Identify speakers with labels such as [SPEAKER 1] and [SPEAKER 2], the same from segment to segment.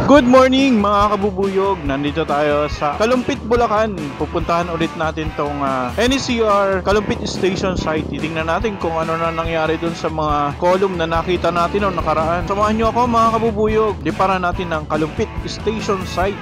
[SPEAKER 1] Good morning mga kabubuyog! Nandito tayo sa Kalumpit, Bulacan. Pupuntahan ulit natin tong NCR Kalumpit Station site. Titingnan natin kung ano na nangyari dun sa mga column na nakita natin noong nakaraan. Samahan nyo ako mga kabubuyog. Liparan natin ng Kalumpit Station site.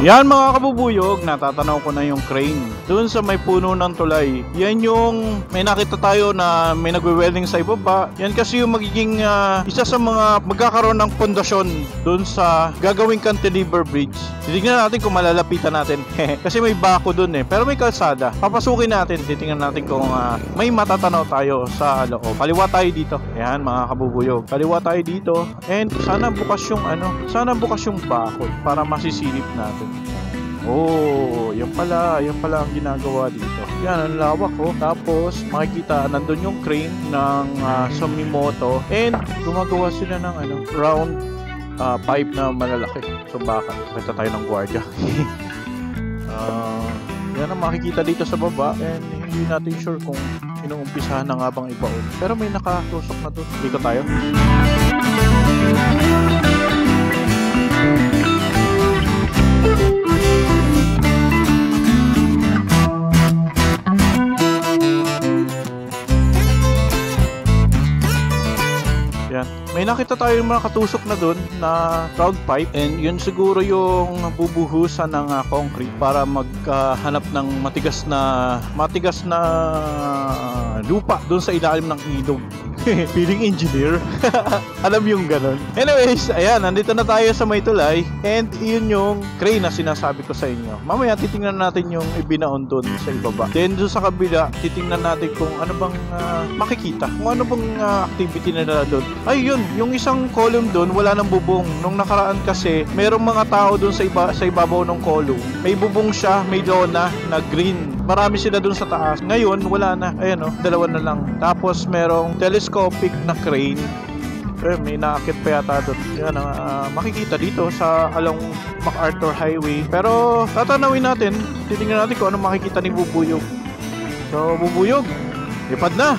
[SPEAKER 1] Yan mga kabubuyog, natatanaw ko na yung crane doon sa may puno ng tulay. Yan yung may nakita tayo na may nagwe-welding sa ibaba. Yan kasi yung magiging isa sa mga magkakaroon ng pundasyon doon sa gagawing cantilever bridge. Titingnan natin kung malalapitan natin. Kasi may bako doon pero may kalsada. Papasukin natin, titingnan natin kung may matatanaw tayo sa loob. Kaliwa tayo dito. Yan mga kabubuyog, kaliwa tayo dito. And sana bukas yung bako para masisilip natin. Oh, yan pala ang ginagawa dito. Yan ang lawak Tapos makikita nandun yung crane ng Sumitomo and gumagawa sila ng round pipe na malalaki. So baka kita tayo ng gwardiya. Yan ang makikita dito sa baba and hindi natin sure kung inuumpisahan na nga bang ibaon. Pero may nakatusok na doon. Dito tayo. May nakita tayo mga katusok na doon na round pipe and yun siguro yung bubuhusan ng concrete para maghanap ng matigas na lupa doon sa ilalim ng ilog. Feeling engineer. Alam yung ganun. Anyways, ayan, nandito na tayo sa may tulay and yun yung crane na sinasabi ko sa inyo. Mamaya titingnan natin yung ibinaon doon sa ibaba. Then doon sa kabila, titingnan natin kung ano bang makikita. Kung ano bang activity na nila doon. Ay yun, yung isang column doon wala nang bubong. Nung nakaraan kasi, merong mga tao doon sa ibabaw ng column. May bubong siya, may lona na green. Marami sila doon sa taas. Ngayon, wala na. Ayan dalawa na lang. Tapos merong telescopic na crane. May naakit pa yata doon. Yan makikita dito sa along MacArthur Highway. Pero tatanawin natin, titingnan natin kung ano makikita ni Bubuyog. So, Bubuyog, lipad na!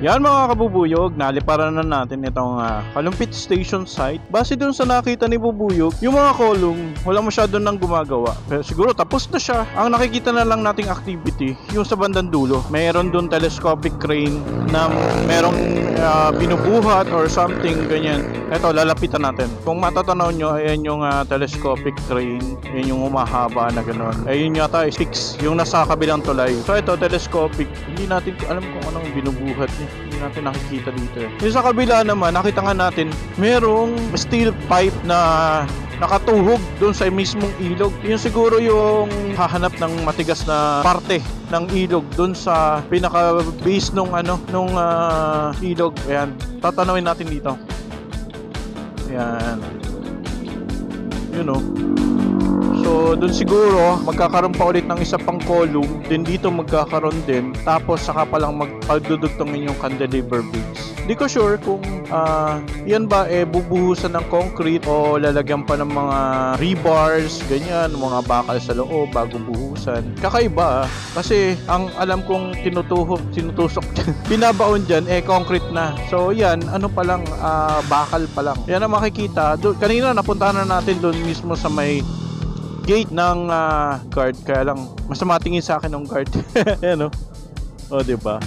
[SPEAKER 1] Yan mga kabubuyog, naliparan na natin itong Kalumpit Station site. Base dun sa nakita ni Bubuyog, yung mga kolong wala masyado nang gumagawa. Pero siguro tapos na siya. Ang nakikita na lang nating activity, yung sa bandang dulo. Mayroon dun telescopic crane na merong binubuhat or something ganyan. Ito, lalapitan natin. Kung matatanaw nyo, ayan yung telescopic crane. Ayan yung humahaba na gano'n. Ayun yata is fix, yung nasa kabilang tulay. So ito, telescopic. Hindi natin alam kung anong binubuhat niya. Hindi natin nakikita dito. Yung sa kabila naman, nakita nga natin, merong steel pipe na nakatuhog doon sa mismong ilog. Yun siguro yung hahanap ng matigas na parte ng ilog doon sa pinaka-base nung ilog. Ayan, tatanawin natin dito. Ayan. Yun o. So, doon siguro, magkakaroon pa ulit ng isa pang column. Then dito magkakaroon din. Tapos, saka palang magpagdudugtongin yung cantilever beams. Hindi ko sure kung yan ba bubuhusan ng concrete o lalagyan pa ng mga rebars, ganyan, mga bakal sa loob bago buhusan. Kakaiba kasi ang alam kong tinutusok binabaon dyan, concrete na. So, yan, ano pa lang, bakal pa lang. Yan ang makikita. Kanina napuntahan na natin doon mismo sa may gate ng guard, kaya lang masama tingin sa akin ng guard. Ayan o, diba?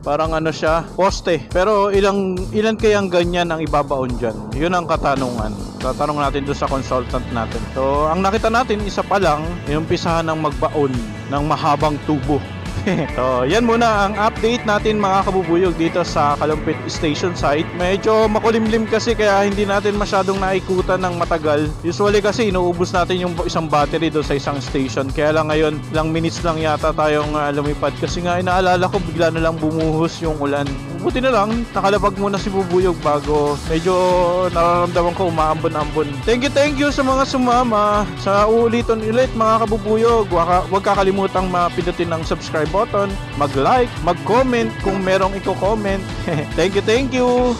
[SPEAKER 1] Parang ano siya, poste. Pero ilan kayang ganyan ang ibabaon dyan? Yun ang katanungan. Tatanong natin doon sa consultant natin. So, ang nakita natin, isa pa lang, yung umpisahan ng magbaon ng mahabang tubo. So, yan muna ang update natin mga kabubuyog dito sa Kalumpit Station site. Medyo makulimlim kasi kaya hindi natin masyadong naikutan ng matagal. Usually kasi inuubos natin yung isang battery doon sa isang station. Kaya lang ngayon, ilang minutes lang yata tayong lumipad. Kasi nga inaalala ko bigla na lang bumuhos yung ulan. Buti na lang, nakalabag muna si Bubuyog bago medyo nararamdaman ko umaambon-ambon. Thank you sa mga sumama. Sa uulitin ulit mga kabubuyog. Huwag kakalimutang mapindutin ng subscribe button, mag-like, mag-comment kung merong i-comment. Thank you.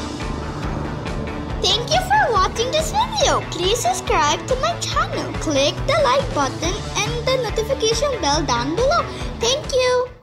[SPEAKER 2] Thank you for watching this video. Please subscribe to my channel. Click the like button and the notification bell down below. Thank you.